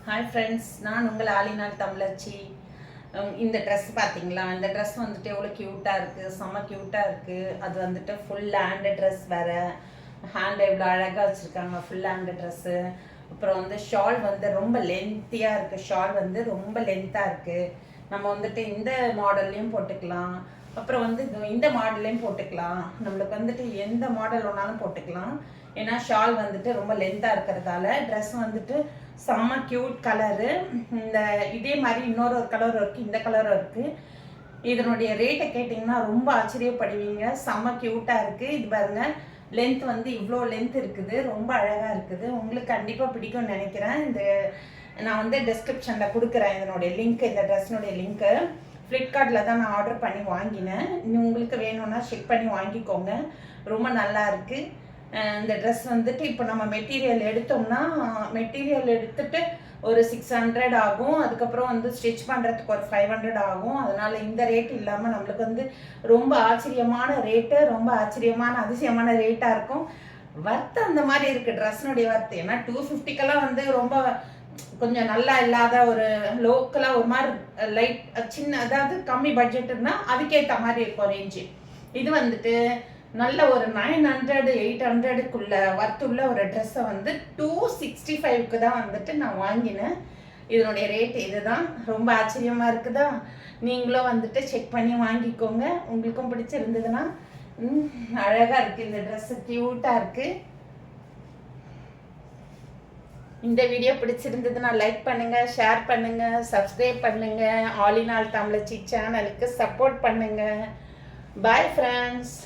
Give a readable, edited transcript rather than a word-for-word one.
Hi friends, நான் உங்கள் ஆலினால் தமிழச்சி. இந்த ட்ரெஸ் பார்த்தீங்களா? இந்த ட்ரெஸ் வந்துட்டு எவ்வளோ க்யூட்டாக இருக்குது, செம்ம க்யூட்டாக இருக்குது. அது வந்துட்டு ஃபுல் ஹேண்டு ட்ரெஸ் வேறு. ஹேண்ட் எவ்வளோ அழகாக வச்சுருக்காங்க, ஃபுல் ஹேண்டு ட்ரெஸ்ஸு. அப்புறம் வந்து ஷால் வந்து ரொம்ப லென்த்தியாக இருக்குது. ஷால் வந்து ரொம்ப லென்த்தாக இருக்குது. நம்ம வந்துட்டு இந்த மாடல்லையும் போட்டுக்கலாம். அப்புறம் வந்து இந்த மாடல்லையும் போட்டுக்கலாம். நம்மளுக்கு வந்துட்டு எந்த மாடல் வேணாலும் போட்டுக்கலாம். ஏன்னா ஷால் வந்துட்டு ரொம்ப லென்த்தாக இருக்கிறதால ட்ரெஸ் வந்துட்டு செம்ம க்யூட் கலரு. இந்த இதே மாதிரி இன்னொரு கலர் இருக்குது, இந்த கலரும் இருக்குது. இதனுடைய ரேட்டை கேட்டிங்கன்னா ரொம்ப ஆச்சரியப்படுவீங்க. செம்ம க்யூட்டாக இருக்குது. இது பாருங்கள், லென்த் வந்து இவ்வளோ லென்த் இருக்குது, ரொம்ப அழகாக இருக்குது. உங்களுக்கு கண்டிப்பாக பிடிக்கும்னு நினைக்கிறேன். நான் வந்து டிஸ்கிரிப்ஷனில் கொடுக்குறேன் இதனுடைய லிங்க், இந்த ட்ரெஸ்னுடைய லிங்க்கு. ஃப்ளிப்கார்ட்டில் தான் நான் ஆர்டர் பண்ணி வாங்கினேன். உங்களுக்கு வேணும்னா செக் பண்ணி வாங்கிக்கோங்க. ரொம்ப நல்லா இருக்குது. இந்த ட்ரெஸ் வந்துட்டு இப்போ நம்ம மெட்டீரியல் எடுத்தோம்னா, மெட்டீரியல் எடுத்துட்டு ஒரு 600 ஆகும். அதுக்கப்புறம் வந்து ஸ்டிச் பண்ணுறதுக்கு ஒரு 500 ஆகும். அதனால் இந்த ரேட் இல்லாமல் நம்மளுக்கு வந்து ரொம்ப ஆச்சரியமான ரேட்டு, ரொம்ப ஆச்சரியமான அதிசயமான ரேட்டாக இருக்கும். வர்த்து அந்த மாதிரி இருக்குது ட்ரெஸ்னுடைய வர்த்து. ஏன்னா 250க்கெல்லாம் வந்து ரொம்ப கொஞ்சம் நல்லா இல்லாத ஒரு லோக்கலாக ஒரு மாதிரி லைட் சின்ன, அதாவது கம்மி பட்ஜெட்டுன்னா அதுக்கேற்ற மாதிரி இருக்கும் ரேஞ்சு. இது வந்துட்டு நல்ல ஒரு 900 800க்குள்ள வர்த்துள்ள ஒரு ட்ரெஸ்ஸை வந்து 265க்கு தான் வந்துட்டு நான் வாங்கினேன். இதனுடைய ரேட் இதுதான். ரொம்ப ஆச்சரியமாக இருக்குதா? நீங்களும் வந்துட்டு செக் பண்ணி வாங்கிக்கோங்க. உங்களுக்கும் பிடிச்சிருந்ததுன்னா. அழகாக இருக்குது இந்த ட்ரெஸ்ஸு, க்யூட்டாக இருக்குது. இந்த வீடியோ பிடிச்சிருந்ததுன்னா லைக் பண்ணுங்கள், ஷேர் பண்ணுங்கள், சப்ஸ்கிரைப் பண்ணுங்கள். ஆலினால் தமிழச்சி சேனலுக்கு சப்போர்ட் பண்ணுங்கள். Bye friends.